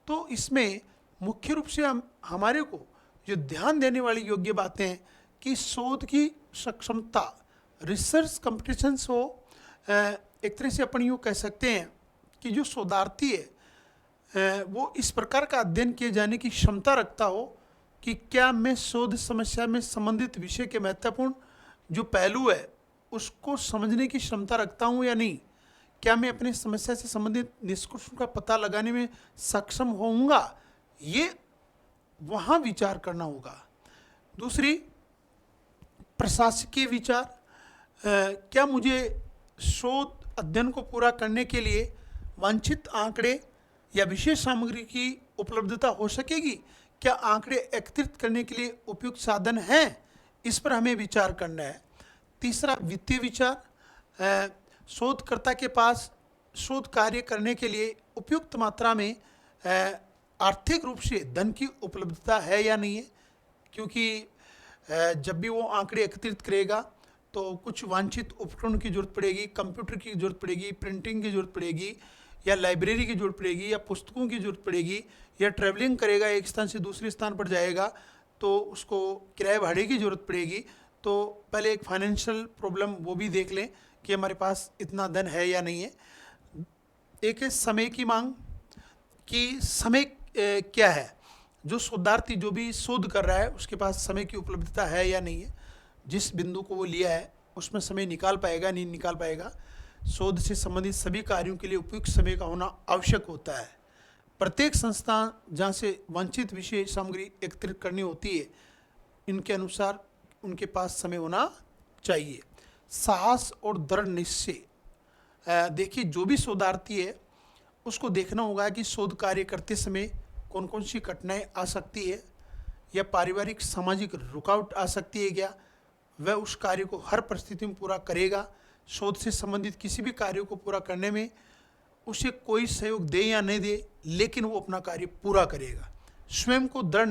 तो इसमें मुख्य रूप से हमारे को जो ध्यान देने वाली योग्य बातें हैं कि शोध की सक्षमता, रिसर्च कॉम्पिटिशन्स हो। एक तरह से अपन यूँ कह सकते हैं कि जो शोधार्थी है वो इस प्रकार का अध्ययन किए जाने की क्षमता रखता हो कि क्या मैं शोध समस्या में संबंधित विषय के महत्वपूर्ण जो पहलू है उसको समझने की क्षमता रखता हूँ या नहीं, क्या मैं अपनी समस्या से संबंधित निष्कर्षों का पता लगाने में सक्षम होऊंगा, ये वहाँ विचार करना होगा। दूसरी, प्रशासकीय विचार। क्या मुझे शोध अध्ययन को पूरा करने के लिए वांछित आंकड़े या विशेष सामग्री की उपलब्धता हो सकेगी? क्या आंकड़े एकत्रित करने के लिए उपयुक्त साधन हैं? इस पर हमें विचार करना है। तीसरा, वित्तीय विचार। शोधकर्ता के पास शोध कार्य करने के लिए उपयुक्त मात्रा में आर्थिक रूप से धन की उपलब्धता है या नहीं है, क्योंकि जब भी वो आंकड़े एकत्रित करेगा तो कुछ वांछित उपकरण की जरूरत पड़ेगी, कंप्यूटर की जरूरत पड़ेगी, प्रिंटिंग की जरूरत पड़ेगी, या लाइब्रेरी की जरूरत पड़ेगी, या पुस्तकों की जरूरत पड़ेगी, या ट्रैवलिंग करेगा, एक स्थान से दूसरे स्थान पर जाएगा तो उसको किराए भाड़े की ज़रूरत पड़ेगी। तो पहले एक फाइनेंशियल प्रॉब्लम वो भी देख लें कि हमारे पास इतना धन है या नहीं है। एक है समय की मांग, कि समय क्या है, जो शोधार्थी जो भी शोध कर रहा है उसके पास समय की उपलब्धता है या नहीं है, जिस बिंदु को वो लिया है उसमें समय निकाल पाएगा नहीं निकाल पाएगा। शोध से संबंधित सभी कार्यों के लिए उपयुक्त समय का होना आवश्यक होता है। प्रत्येक संस्थान जहाँ से वांछित विषय सामग्री एकत्रित करनी होती है, इनके अनुसार उनके पास समय होना चाहिए। साहस और दृढ़ निश्चय। देखिए, जो भी शोधार्थी है उसको देखना होगा कि शोध कार्य करते समय कौन कौन सी कठिनाई आ सकती है या पारिवारिक सामाजिक रुकावट आ सकती है, क्या वह उस कार्य को हर परिस्थिति में पूरा करेगा। शोध से संबंधित किसी भी कार्य को पूरा करने में उसे कोई सहयोग दे या नहीं दे, लेकिन वो अपना कार्य पूरा करेगा। स्वयं को दृढ़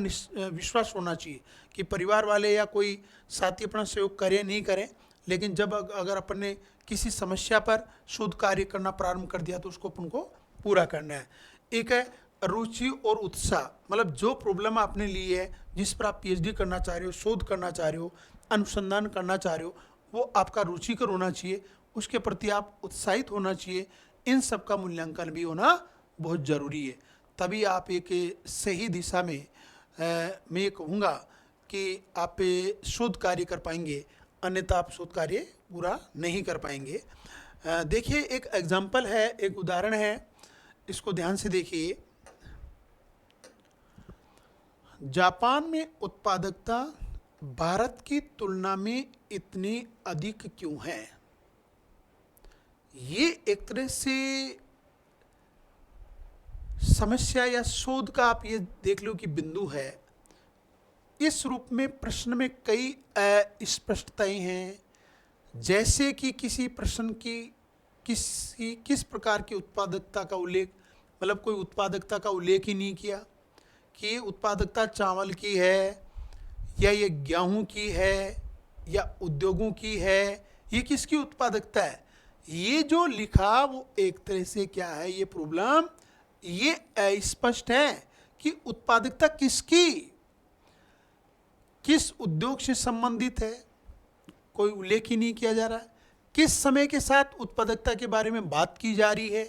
विश्वास होना चाहिए कि परिवार वाले या कोई साथी अपना सहयोग करे नहीं करे, लेकिन जब अगर अपन ने किसी समस्या पर शोध कार्य करना प्रारंभ कर दिया तो उसको अपन को पूरा करना है। एक है रुचि और उत्साह, मतलब जो प्रॉब्लम आपने ली है, जिस पर आप पीएचडी करना चाह रहे हो, शोध करना चाह रहे हो, अनुसंधान करना चाह रहे हो, वो आपका रुचिकर होना चाहिए, उसके प्रति आप उत्साहित होना चाहिए। इन सब का मूल्यांकन भी होना बहुत ज़रूरी है, तभी आप एक सही दिशा में मैं ये कहूँगा कि आप शोध कार्य कर पाएंगे, अन्यथा आप शोध कार्य पूरा नहीं कर पाएंगे। देखिए, एक एग्जाम्पल है, एक उदाहरण है, इसको ध्यान से देखिए। जापान में उत्पादकता भारत की तुलना में इतनी अधिक क्यों है? ये एक तरह से समस्या या शोध का आप ये देख लो कि बिंदु है। इस रूप में प्रश्न में कई अस्पष्टताएं हैं, जैसे कि किसी प्रश्न किस प्रकार की उत्पादकता का उल्लेख, मतलब कोई उत्पादकता का उल्लेख ही नहीं किया कि उत्पादकता चावल की है या ये गेहूं की है या उद्योगों की है, ये किसकी उत्पादकता है। ये जो लिखा वो एक तरह से क्या है, ये प्रॉब्लम ये अस्पष्ट है कि उत्पादकता किसकी, किस उद्योग से संबंधित है, कोई उल्लेख ही नहीं किया जा रहा है। किस समय के साथ उत्पादकता के बारे में बात की जा रही है।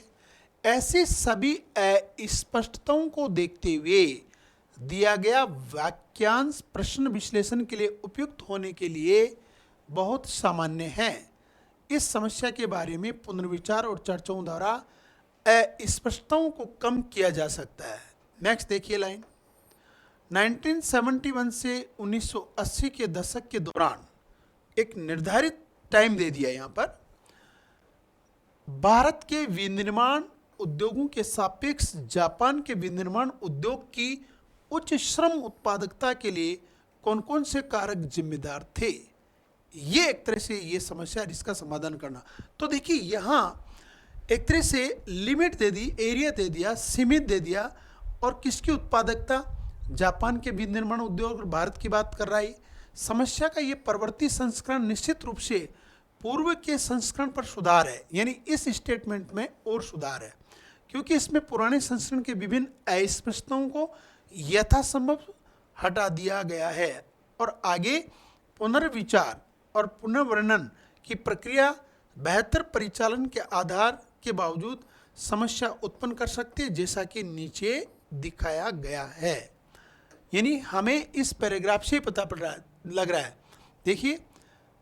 ऐसी सभी अस्पष्टताओं को देखते हुए दिया गया वाक्यांश प्रश्न विश्लेषण के लिए उपयुक्त होने के लिए बहुत सामान्य है। इस समस्या के बारे में पुनर्विचार और चर्चाओं द्वारा अस्पष्टताओं को कम किया जा सकता है। नेक्स्ट देखिए लाइन, 1971 से 1980 के दशक के दौरान एक निर्धारित टाइम दे दिया यहाँ पर, भारत के विनिर्माण उद्योगों के सापेक्ष जापान के विनिर्माण उद्योग की उच्च श्रम उत्पादकता के लिए कौन कौन से कारक जिम्मेदार थे। ये एक तरह से ये समस्या, इसका समाधान करना। तो देखिए यहाँ एक तरह से लिमिट दे दी, एरिया दे दिया, सीमित दे दिया, और किसकी उत्पादकता, जापान के विनिर्माण उद्योग और भारत की बात कर रहा है। समस्या का ये परवर्ती संस्करण निश्चित रूप से पूर्व के संस्करण पर सुधार है, यानी इस स्टेटमेंट में और सुधार है, क्योंकि इसमें पुराने संस्करण के विभिन्न अस्पष्टताओं को यथासंभव हटा दिया गया है और आगे पुनर्विचार और पुनर्वर्णन की प्रक्रिया बेहतर परिचालन के आधार के बावजूद समस्या उत्पन्न कर सकती है, जैसा कि नीचे दिखाया गया है। यानी हमें इस पैराग्राफ से पता लग रहा है। देखिए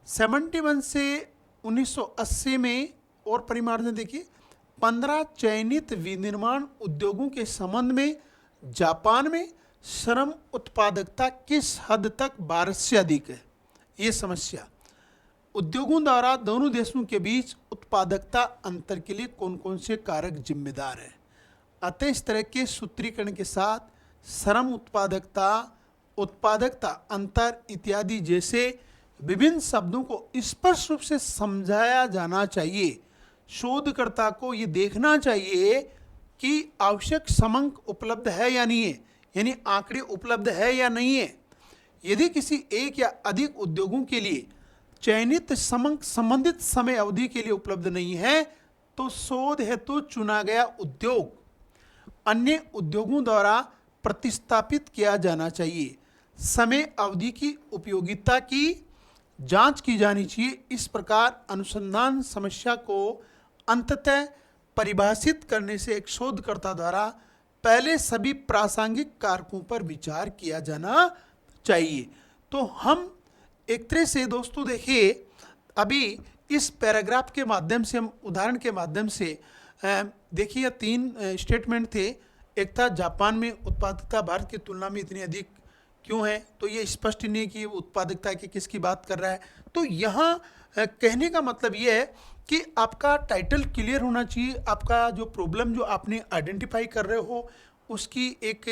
71 से 1980 में और परिमाण देखिए 15 चयनित विनिर्माण उद्योगों के संबंध में जापान में श्रम उत्पादकता किस हद तक भारत से अधिक है। ये समस्या उद्योगों द्वारा दोनों देशों के बीच उत्पादकता अंतर के लिए कौन कौन से कारक जिम्मेदार हैं। अतः इस तरह के सूत्रीकरण के साथ श्रम उत्पादकता, उत्पादकता अंतर इत्यादि जैसे विभिन्न शब्दों को स्पष्ट रूप से समझाया जाना चाहिए। शोधकर्ता को ये देखना चाहिए कि आवश्यक समंक उपलब्ध है या नहीं है, यानी आंकड़े उपलब्ध है या नहीं है। यदि किसी एक या अधिक उद्योगों के लिए चयनित समंक संबंधित समय अवधि के लिए उपलब्ध नहीं है, तो शोध हेतु चुना गया उद्योग अन्य उद्योगों द्वारा प्रतिस्थापित किया जाना चाहिए। समय अवधि की उपयोगिता की जांच की जानी चाहिए। इस प्रकार अनुसंधान समस्या को अंततः परिभाषित करने से एक शोधकर्ता द्वारा पहले सभी प्रासंगिक कारकों पर विचार किया जाना चाहिए। तो हम एक तरह से दोस्तों देखिए, अभी इस पैराग्राफ के माध्यम से, हम उदाहरण के माध्यम से देखिए 3 स्टेटमेंट थे। एक था जापान में उत्पादकता भारत की तुलना में इतनी अधिक क्यों है, तो ये स्पष्ट नहीं कि उत्पादकता की किसकी बात कर रहा है। तो यहाँ कहने का मतलब ये है कि आपका टाइटल क्लियर होना चाहिए, आपका जो प्रॉब्लम जो आपने आइडेंटिफाई कर रहे हो उसकी एक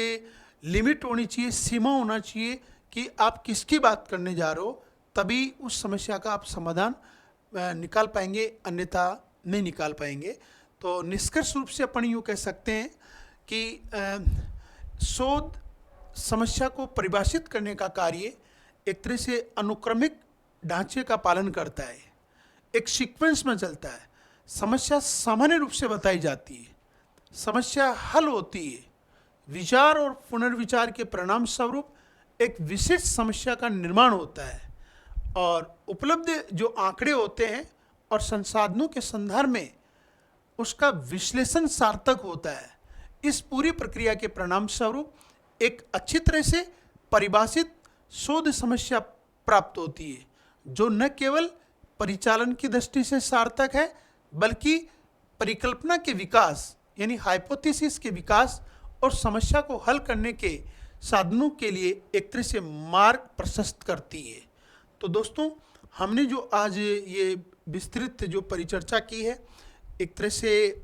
लिमिट होनी चाहिए, सीमा होना चाहिए कि आप किसकी बात करने जा रहे हो, तभी उस समस्या का आप समाधान निकाल पाएंगे, अन्यथा नहीं निकाल पाएंगे। तो निष्कर्ष रूप से अपन यूँ कह सकते हैं कि शोध समस्या को परिभाषित करने का कार्य एक तरह से अनुक्रमिक ढांचे का पालन करता है, एक सीक्वेंस में चलता है। समस्या सामान्य रूप से बताई जाती है, समस्या हल होती है, विचार और पुनर्विचार के परिणाम स्वरूप एक विशिष्ट समस्या का निर्माण होता है, और उपलब्ध जो आंकड़े होते हैं और संसाधनों के संदर्भ में उसका विश्लेषण सार्थक होता है। इस पूरी प्रक्रिया के परिणाम स्वरूप एक अच्छी तरह से परिभाषित शोध समस्या प्राप्त होती है, जो न केवल परिचालन की दृष्टि से सार्थक है, बल्कि परिकल्पना के विकास यानी हाइपोथेसिस के विकास और समस्या को हल करने के साधनों के लिए एक तरह से मार्ग प्रशस्त करती है। तो दोस्तों, हमने जो आज ये विस्तृत जो परिचर्चा की है, एक तरह से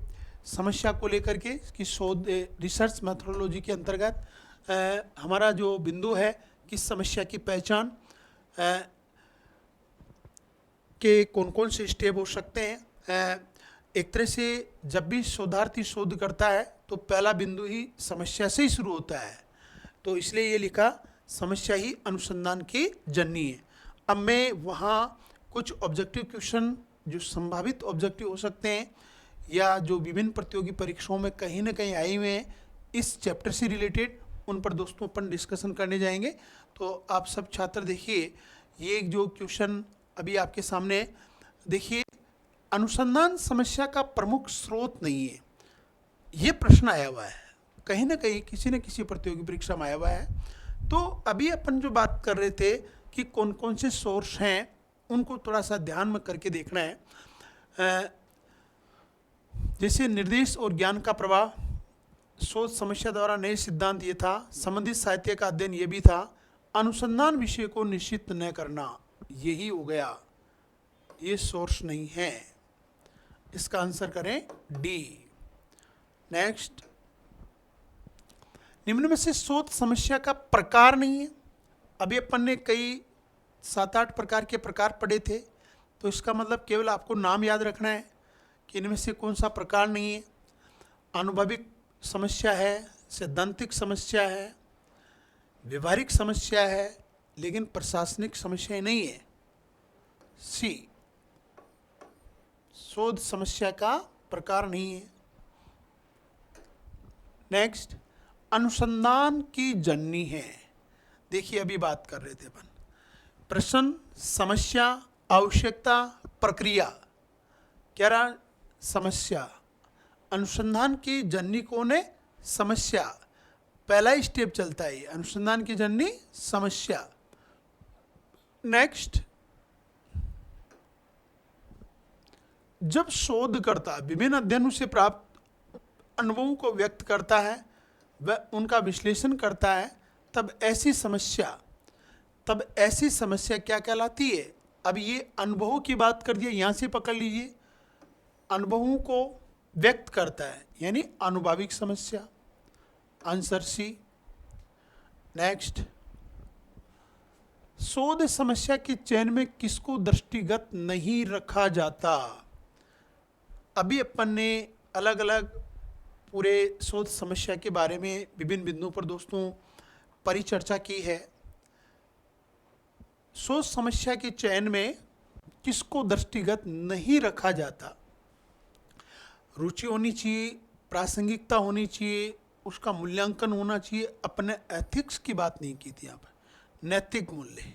समस्या को लेकर के कि शोध रिसर्च मेथोडोलॉजी के अंतर्गत हमारा जो बिंदु है कि समस्या की पहचान के कौन कौन से स्टेप हो सकते हैं, एक तरह से जब भी शोधार्थी शोध करता है तो पहला बिंदु ही समस्या से ही शुरू होता है, तो इसलिए ये लिखा समस्या ही अनुसंधान की जननी है। अब मैं वहाँ कुछ ऑब्जेक्टिव क्वेश्चन जो संभावित ऑब्जेक्टिव हो सकते हैं या जो विभिन्न प्रतियोगी परीक्षाओं में कहीं ना कहीं आए हुए हैं इस चैप्टर से रिलेटेड, उन पर दोस्तों अपन डिस्कशन करने जाएंगे। तो आप सब छात्र देखिए, ये जो क्वेश्चन अभी आपके सामने देखिए, अनुसंधान समस्या का प्रमुख स्रोत नहीं है, ये प्रश्न आया हुआ है, कहीं ना कहीं किसी न किसी प्रतियोगी परीक्षा में आया हुआ है। तो अभी अपन जो बात कर रहे थे कि कौन कौन से सोर्स हैं उनको थोड़ा सा ध्यान में करके देखना है। जैसे निर्देश और ज्ञान का प्रवाह, शोध समस्या द्वारा नए सिद्धांत ये था, संबंधित साहित्य का अध्ययन ये भी था, अनुसंधान विषय को निश्चित न करना यही हो गया, ये सोर्स नहीं है। इसका आंसर करें डी। नेक्स्ट, निम्न में से शोध समस्या का प्रकार नहीं है। अभी अपन ने कई 7-8 प्रकार के प्रकार पढ़े थे, तो इसका मतलब केवल आपको नाम याद रखना है कि इनमें से कौन सा प्रकार नहीं है। अनुभविक समस्या है, सैद्धांतिक समस्या है, व्यवहारिक समस्या है, लेकिन प्रशासनिक समस्या नहीं है। सी, शोध समस्या का प्रकार नहीं है। नेक्स्ट, अनुसंधान की जननी है। देखिए अभी बात कर रहे थे अपन, प्रश्न, समस्या, आवश्यकता, प्रक्रिया। क्या रहा? समस्या। अनुसंधान की जननी कौन है? समस्या। पहला ही स्टेप चलता है, अनुसंधान की जननी समस्या। नेक्स्ट, जब शोधकर्ता विभिन्न अध्ययनों से प्राप्त अनुभवों को व्यक्त करता है, वह उनका विश्लेषण करता है, तब ऐसी समस्या क्या कहलाती है? अब ये अनुभवों की बात कर दिए, यहाँ से पकड़ लीजिए, अनुभवों को व्यक्त करता है यानी अनुभाविक समस्या। Answer C. नेक्स्ट, शोध समस्या के चयन में किसको दृष्टिगत नहीं रखा जाता? अभी अपन ने अलग अलग पूरे शोध समस्या के बारे में विभिन्न बिंदुओं पर दोस्तों परिचर्चा की है। शोध समस्या के चयन में किसको दृष्टिगत नहीं रखा जाता? रुचि होनी चाहिए, प्रासंगिकता होनी चाहिए, उसका मूल्यांकन होना चाहिए। अपने एथिक्स की बात नहीं की थी यहाँ पर, नैतिक मूल्य।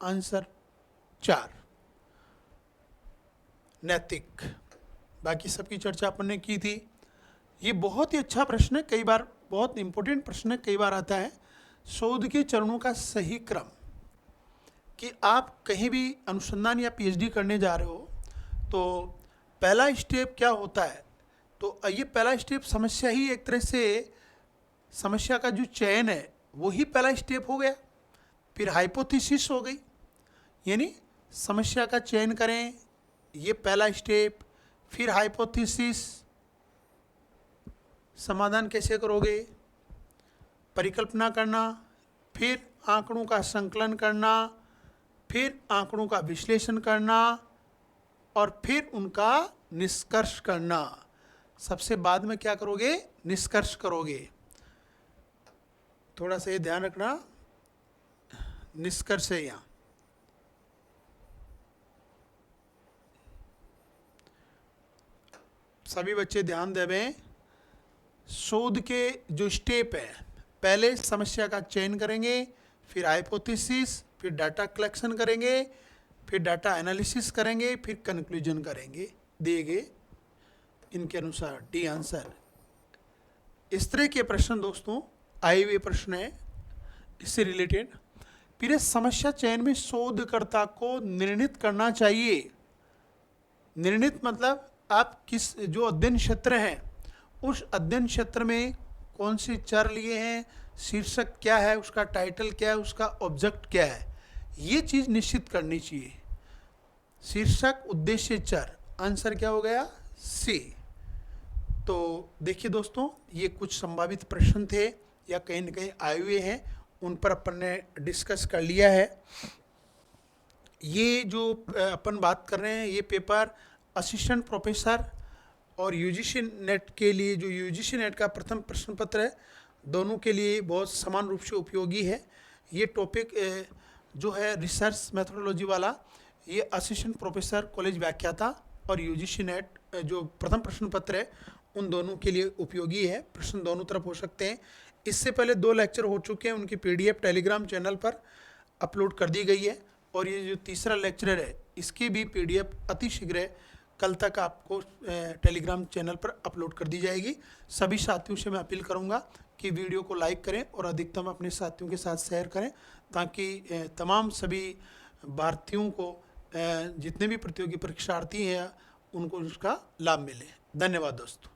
आंसर 4, नैतिक। बाकी सबकी चर्चा अपन ने की थी। ये बहुत ही अच्छा प्रश्न है, कई बार बहुत इंपॉर्टेंट प्रश्न है, कई बार आता है। शोध के चरणों का सही क्रम, कि आप कहीं भी अनुसंधान या पीएचडी करने जा रहे हो तो पहला स्टेप क्या होता है? तो ये पहला स्टेप समस्या ही, एक तरह से समस्या का जो चयन है वो ही पहला स्टेप हो गया। फिर हाइपोथेसिस हो गई, यानी समस्या का चयन करें, ये पहला स्टेप। फिर हाइपोथेसिस, समाधान कैसे करोगे, परिकल्पना करना, फिर आंकड़ों का संकलन करना, फिर आंकड़ों का विश्लेषण करना, और फिर उनका निष्कर्ष करना। सबसे बाद में क्या करोगे? निष्कर्ष करोगे। थोड़ा सा ये ध्यान रखना, निष्कर्ष है यहाँ। सभी बच्चे ध्यान देवें, शोध के जो स्टेप है, पहले समस्या का चयन करेंगे, फिर हाइपोथेसिस, फिर डाटा कलेक्शन करेंगे, फिर डाटा एनालिसिस करेंगे, फिर कंक्लूजन करेंगे, दिए गए इनके अनुसार। D answer. इस तरह के प्रश्न दोस्तों आए हुए प्रश्न है इससे रिलेटेड। फिर समस्या चयन में शोधकर्ता को निर्णित करना चाहिए। निर्णित मतलब आप किस जो अध्ययन क्षेत्र है उस अध्ययन क्षेत्र में कौन से चर लिए हैं, शीर्षक क्या है, उसका टाइटल क्या है, उसका ऑब्जेक्ट क्या है, ये चीज़ निश्चित करनी चाहिए। शीर्षक, उद्देश्य, चर। आंसर क्या हो गया? सी। तो देखिए दोस्तों, ये कुछ संभावित प्रश्न थे या कहीं न कहीं आए हुए हैं, उन पर अपन ने डिस्कस कर लिया है। ये जो अपन बात कर रहे हैं, ये पेपर असिस्टेंट प्रोफेसर और यूजीसी नेट के लिए जो यूजीसी नेट का प्रथम प्रश्न पत्र है, दोनों के लिए बहुत समान रूप से उपयोगी है। ये टॉपिक जो है रिसर्च मेथोडोलॉजी वाला, ये असिस्टेंट प्रोफेसर कॉलेज व्याख्याता और यूजीसी नेट जो प्रथम प्रश्न पत्र है उन दोनों के लिए उपयोगी है। प्रश्न दोनों तरफ हो सकते हैं। इससे पहले 2 लेक्चर हो चुके हैं, उनकी पीडीएफ टेलीग्राम चैनल पर अपलोड कर दी गई है और ये जो तीसरा लेक्चर है इसकी भी पीडीएफ अतिशीघ्र कल तक आपको टेलीग्राम चैनल पर अपलोड कर दी जाएगी। सभी साथियों से मैं अपील करूंगा कि वीडियो को लाइक करें और अधिकतम अपने साथियों के साथ शेयर करें, ताकि तमाम सभी भारतीयों को जितने भी प्रतियोगी परीक्षार्थी हैं उनको उसका लाभ मिले। धन्यवाद दोस्तों।